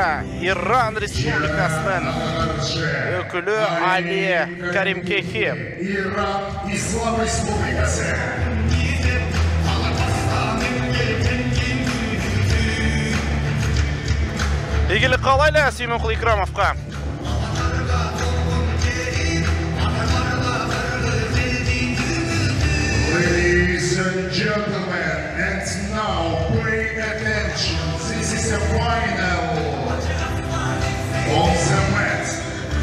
Иран Республикасының өкілі Али Каримкехи. Иран Ислам Республикасы. Игілік қалайлы Симонқұл Икрамовқа. Ladies and gentlemen, and now pay attention. This is the final. On the mat,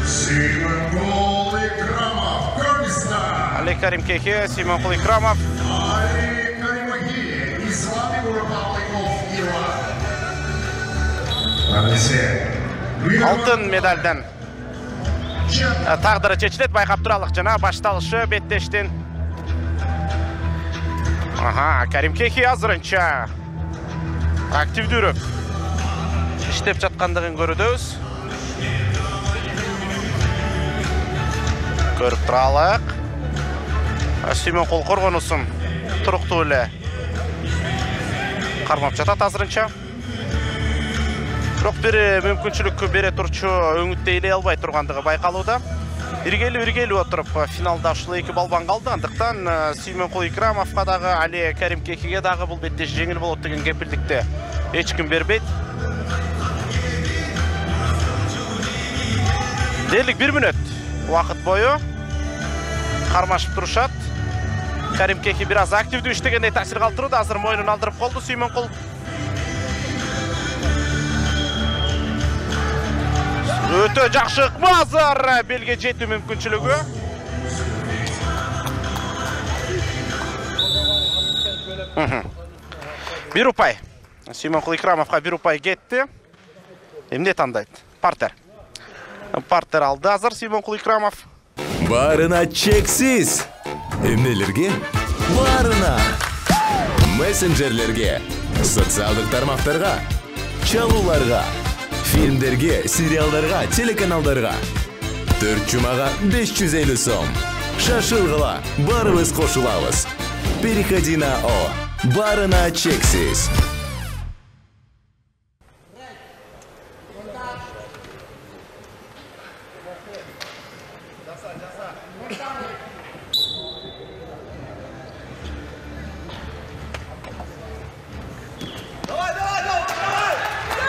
Симонқұл Икрамов, Kyrgyzstan. Али Каримкехи, Симонқұл Икрамов. Ali Karimkехи, Islamic Republic of Iran. Алтын медальдан тағдыры шешіледі, байқап тұралық жана башталышы беттештен. Каримкехи азырынша активдүріп іштеп жатқандығын көрудөз. Көріп тұралық. Симонқұл қорғанусын тұрықты өлі қармап жатат азырынша. Бірақ бір мүмкіншілік бере тұрчу өңіттейлей албай тұрғандығы байқалуда. Иргелі отырып финалда ұшылы 2 балбан қалды. Андықтан Симонқұл Икрамовқа дағы, Али Каримкехиге дағы бұл бетте жеңіл болып деген кепілдікті ешкім бербейді. Дерлік 1 минут уақыт бойы қармашып тұрышат. Каримкехи біраз активді үштегенде тәсір қалтырды. Азыр мойнын алдырып қолды Симонқұл. Өте жақшы мазар белге жету мүмкіншілігі. Bir ұпай. Симонқұл Икрамовқа 1 ұпай кетті. Емне таңдайды? Партер. Партер алды азыр Симонқұл Икрамов. Барына чексіз. Емнелерге? Барына. Мессенджерлерге, социалдық тармақтарға, чалуларға, фильмдерге, сериалдарға, телеканалдарға. 4 жұмаға 550 сом. Шашылғыла, барыбыз қошылауыз. Переходи на О. Барына чексіз.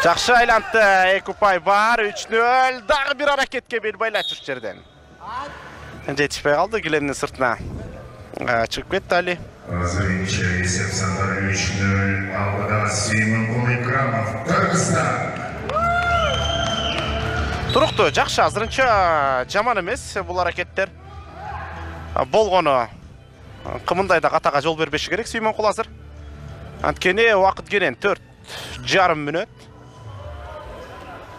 Жақшы айланты, 2 ұпай бар, 3-0. Дағы бір аракетке бел байлат жүр жерден. Жетішпей қалды, Гіленнің сыртына шығып кетті Али. Разовинча есеп сандары 3-0. Алғыда Симонқұл Икрамов, Kyrgyzstan. Тұрықты, жақшы, азырынша жаман емес бұл аракеттер. Болғаны қымындайда қатаға жол бербеші керек Симонқұл азыр. Анткене уақыт кенен 4,5 минут.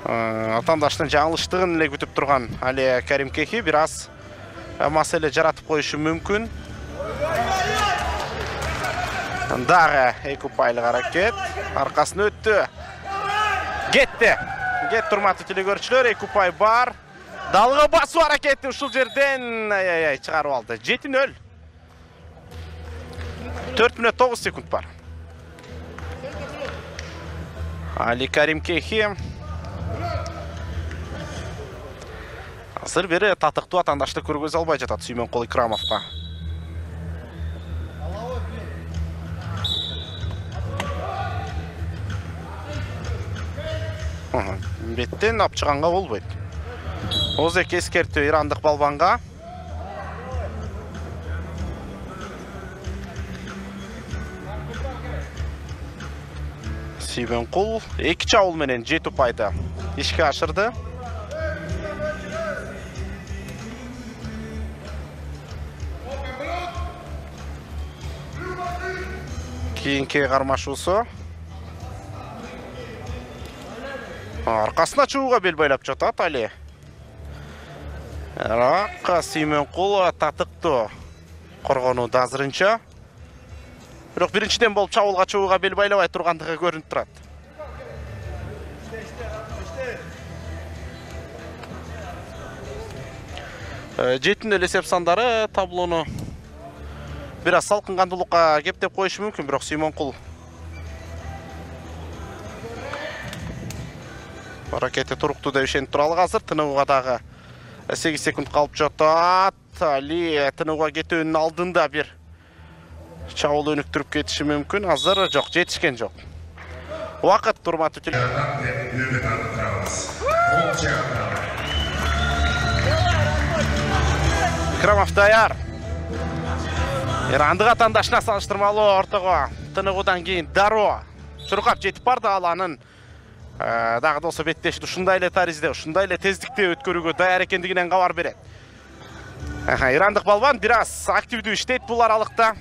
Атандаштың жаңылыштығын ле күтіп тұрған Али Каримкехи біраз мәселе жаратып қойышы мүмкін. Дағы 2 ұпайлық аракет. Арқасын өтті. Кетті. Кет тұрматы телегөршілер, 2 ұпай бар. Далғы басу аракеті ұшыл жерден шығару алды. 7-0. 4 минут 9 секунд бар. Али Каримкехи азыр бері татықты атандашты көргөз албай жатат Симонқұл Икрамовқа. Беттен апчығанға болбайды. Озек ескерті ирандық балбанға. Симонқұл 2 чауыл менен 7 ұпайды ішке ашырды. Кейінке қармашусы. Арқасына чуыға бел байлап жатат Али. Раққа Симонқұл татықты қорғануды азырынша. Бірақ біріншіден болып чауылға чуыға бел байлабай тұрғандығы көрініп тұрады. Жетін өлесеп сандары таблоны біраз салқынғандылыққа кептеп қойышы мүмкін, бірақ Симонқұл Аракети туруктуу деп ишенип туралы азыр. Тынууга дагы 8 секунд калып жатат. Али тынууга кетүүнүн алдында бир чабуул өнүктүрүп кетиши мүмкүн. Азыр жок, жетишкен жок. Убакыт урматтуу Икрамов даяр. Андыга тандашына салыштырмалуу ортого тыныгуудан кийин дароо чуркап жетип барды. Ал анын дагы да болсо беттешти ушундай эле таризде, ушундай эле тездикте өткөрүүгө даяр экендигинен кабар берет. Ирандык балбан бир аз активдүү иштейт бул аралыкта.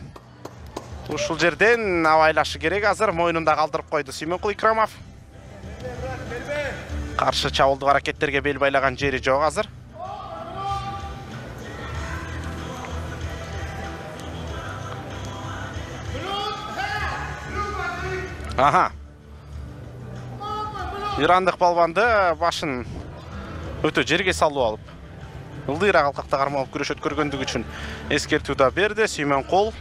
Ушул жерден абайлашы керек. Азыр мойнунда калтырып койду Сүймөнкул Икрамов. Каршы чабуулдук аракеттерге бел байлаган жери жок азыр. Ирандык балбанды башын өтө жерге салып алып, ылдыйраак алкакта кармалып күрөш өткөргөндүгү үчүн эскертүү да берди Сүймөнкул.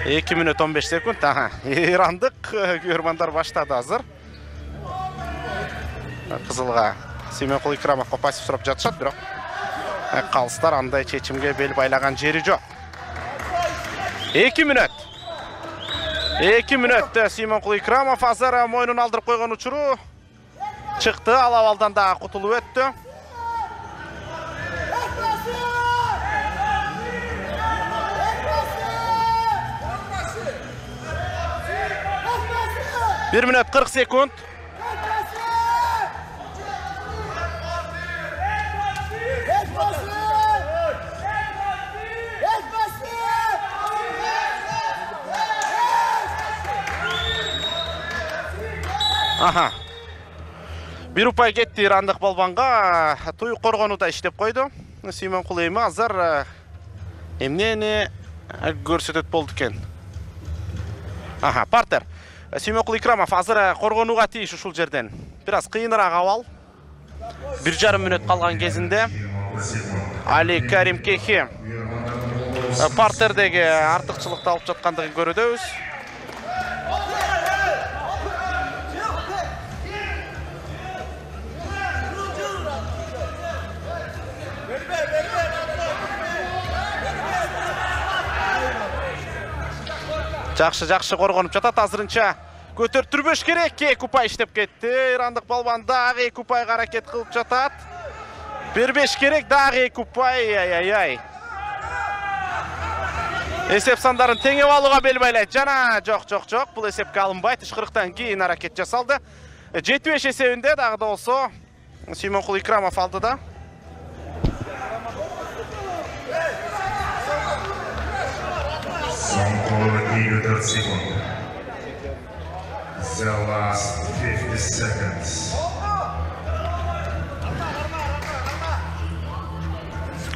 2 мүнөт 15 секунд. Ирандык көрмандар баштады азыр. Кызылга Сүймөнкул Икрамовго пассив сурап жатышат, бирок калыстар андай чечимге бел байлаган жери жок. 2 мүнөт. 2 мүнөттө Сүймөнкул Икрамов азыр мойнун алдырып койгон учуру чыкты. Ал абалдан дагы кутулуп өттү. Bir minut 40 sekund. Bir upay ketти Ирандык балбанга. Туюк коргонуда иштеп койду. Сүймөнкул эми азыр эмнени көрсөтөт болду экен. Партер. Сүймөнкул Икрамов азыр коргонууга тийиш ушул жерден. Бир аз кыйыныраак абал. 1,5 мүнөт калган кезинде Али Каримкехи партердеги артыкчылыкты алып жаткандыгын көрөдөбүз. Жакшы коргонуп жатат. Азырынча көтөртүрбөш керек. 2 упай иштеп кетти. Ирандык балбан дагы 2 упайга аракет кылып жатат. Бербеш керек, дагы 2 упай. Эсеп сандарын теңеп алууга бел байлайт. Жана жок. Бул эсепке алынбайт. Ышкырыктан кийин аракет жасалды. 7-5 эсебинде дагы да болсо Сүймөнкул Икрамов алдыда. Son 30 seconds. The last 50 seconds.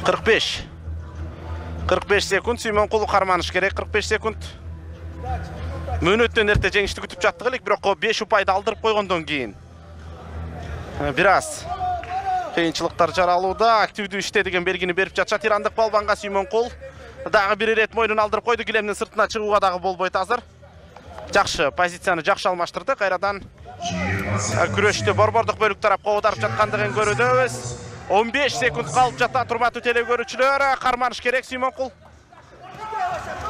45 секунд. Сүймөнкул карманыш керек. 45 секунд. Мөнөттөн эрте жеңишти күтүп жаттык элек, бирок 5 упайды алдырып койгондон кийин бир аз кыйынчылыктар жаралууда. Активдүү иште деген белгини берип жатышат Ирандык балбанга. Сүймөнкул дагы бир ирет мойнун алдырып койду. Килемдин сыртына чыгууга дагы болбойт азыр. Жакшы позицияны жакшы алмаштырды. Кайрадан күрөштү борбордук бөлүк тарапка оодарып жаткандыгын көрөдөбүз. 15 секунд калып жатат. Урматтуу теле көрүүчүлөр, карманыш керек Сүймөнкул.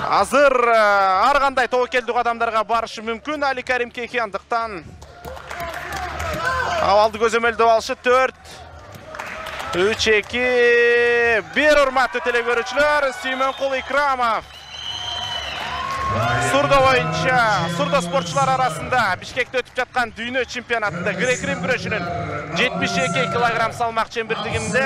Азыр ар кандай тобокелдүү адамдарга барышы мүмкүн. Али Каримкехи андыктан абалды көзөмөлдөп алышы. 4 3-2 1. Урматтуу теле көрүүчүлөр, Сүймөнкул Икрамов Сурдо боюнча сурдо спортчулар арасында Бишкекте өтүп жаткан дүйнө чемпионатында грек-рим күрөшүнүн 72 килограмм салмак чембирлигинде